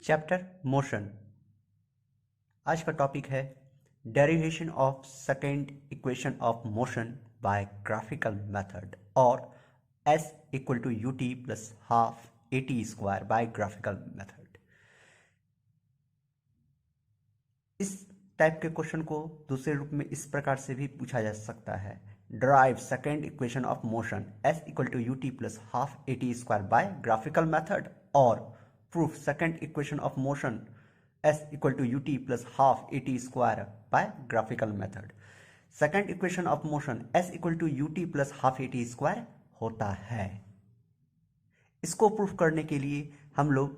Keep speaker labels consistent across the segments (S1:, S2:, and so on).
S1: Chapter motion. आज का topic है derivation of second equation of motion by graphical method और s equal to U T plus half A T square by graphical method. इस type के question को दूसरे रूप में इस प्रकार से भी पूछा जा सकता है, derive second equation of motion s equal to ut plus half at square by graphical method और proof second equation of motion s equal to ut plus half at square by graphical method। second equation of motion s equal to ut plus half at square होता है। इसको proof करने के लिए हम लोग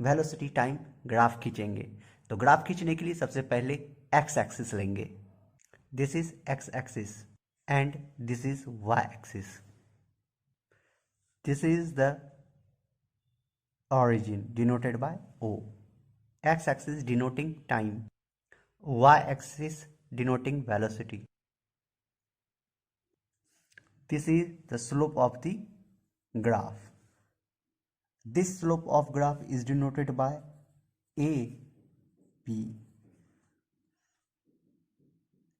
S1: velocity time graph खींचेंगे। तो ग्राफ खींचने के लिए सबसे पहले एक्स एक्सिस लेंगे। This is x axis and this is y-axis. This is the origin denoted by O. X-axis denoting time, y-axis denoting velocity. This is the slope of the graph. This slope of graph is denoted by A, B.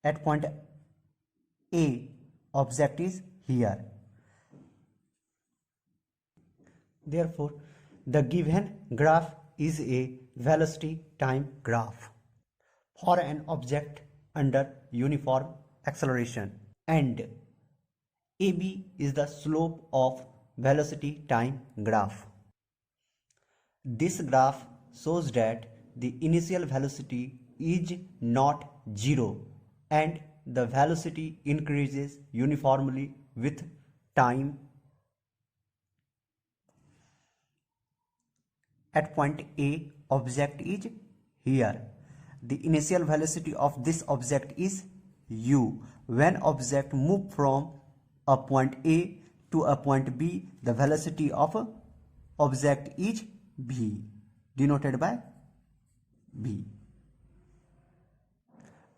S1: At point A, object is here. Therefore, the given graph is a velocity time graph for an object under uniform acceleration, and AB is the slope of velocity time graph. This graph shows that the initial velocity is not zero and the velocity increases uniformly with time. At point A, object is here. The initial velocity of this object is u. When object move from a point A to a point B, the velocity of object is v, denoted by v.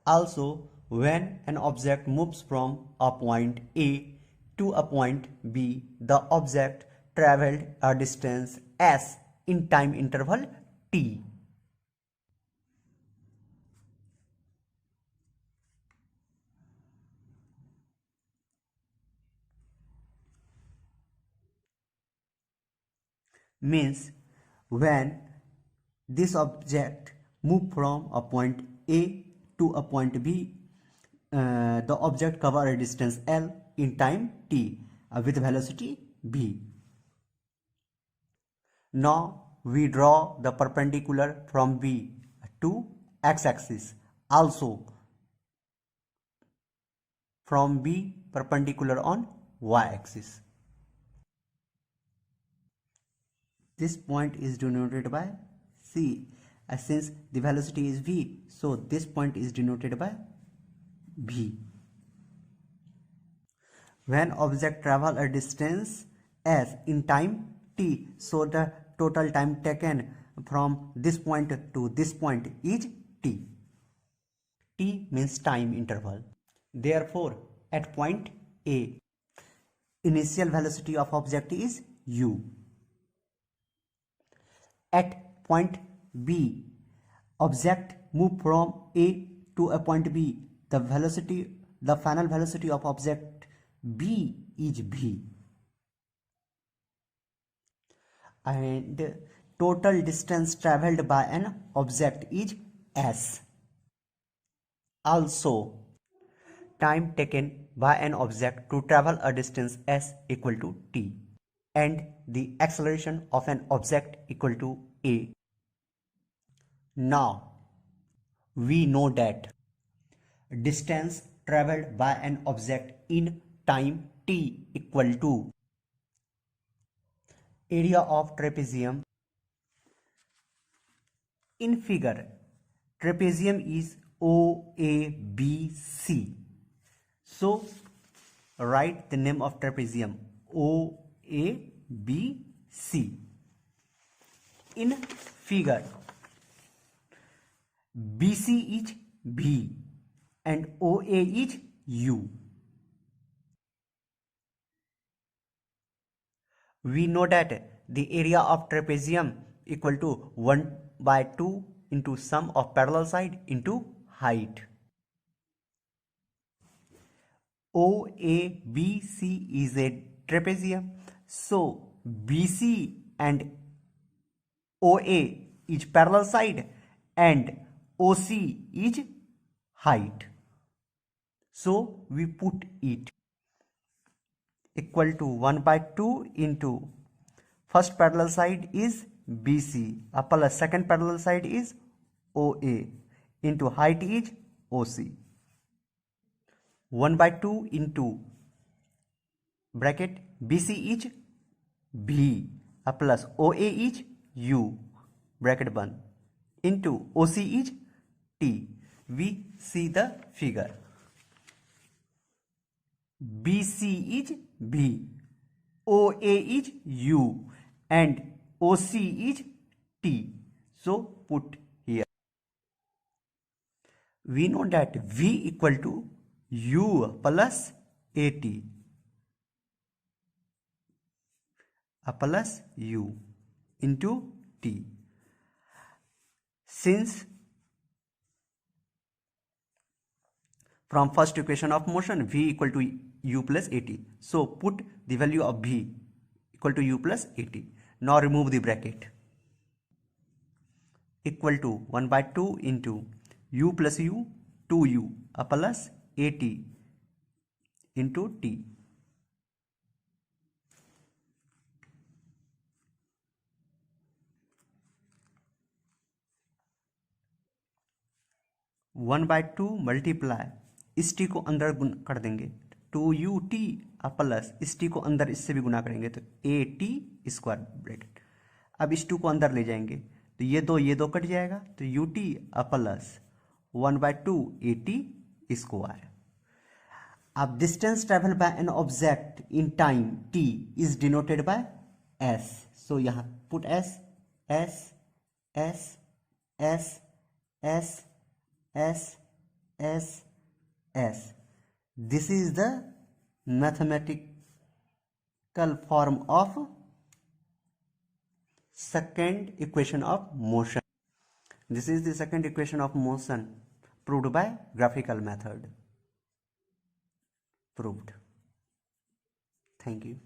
S1: Also, when an object moves from a point A to a point B, the object traveled a distance s in time interval t. Means when this object move from a point A to a point B, the object cover a distance L in time t with velocity v. Now we draw the perpendicular from B to x-axis, also from B perpendicular on y-axis. This point is denoted by C. Since the velocity is v, so this point is denoted by v. When object travel a distance s in time t, so the total time taken from this point to this point is t. T means time interval. Therefore, at point A, initial velocity of object is u. At point B, object move from A to a point B. The final velocity of object B is v, and total distance traveled by an object is s. Also, time taken by an object to travel a distance s equal to t, and the acceleration of an object equal to a. Now, we know that distance traveled by an object in time t equal to area of trapezium. In figure, trapezium is OABC. So, write the name of trapezium OABC. In figure, BC is V and OA is U. We know that the area of trapezium equal to 1/2 into sum of parallel side into height. OABC is a trapezium. So BC and OA is parallel side and OC is height. So we put it equal to 1/2 into first parallel side is BC plus second parallel side is OA into height is OC. 1/2 into bracket BC is V plus OA is U bracket 1 into OC is T. We see the figure. BC is V, OA is U and OC is T. So put here. We know that V equal to U plus AT plus U into T. Since from first equation of motion V equal to U plus AT, so put the value of V equal to U plus AT. Now remove the bracket. Equal to 1/2 into U plus U 2U plus AT into T. One by two multiply इस T को अंदर कर देंगे 2UT plus इस T को अंदर इससे भी गुना करेंगे तो AT स्क्वायर ब्रैकेट. अब इस 2 को अंदर ले जाएंगे तो ये दो कट जाएगा तो UT प्लस 1/2 AT स्क्वायर. अब distance travel by an object in time T is denoted by S. सो यहाँ put S S S S S S S S. This is the mathematical form of second equation of motion. This is the second equation of motion proved by graphical method. Proved. Thank you.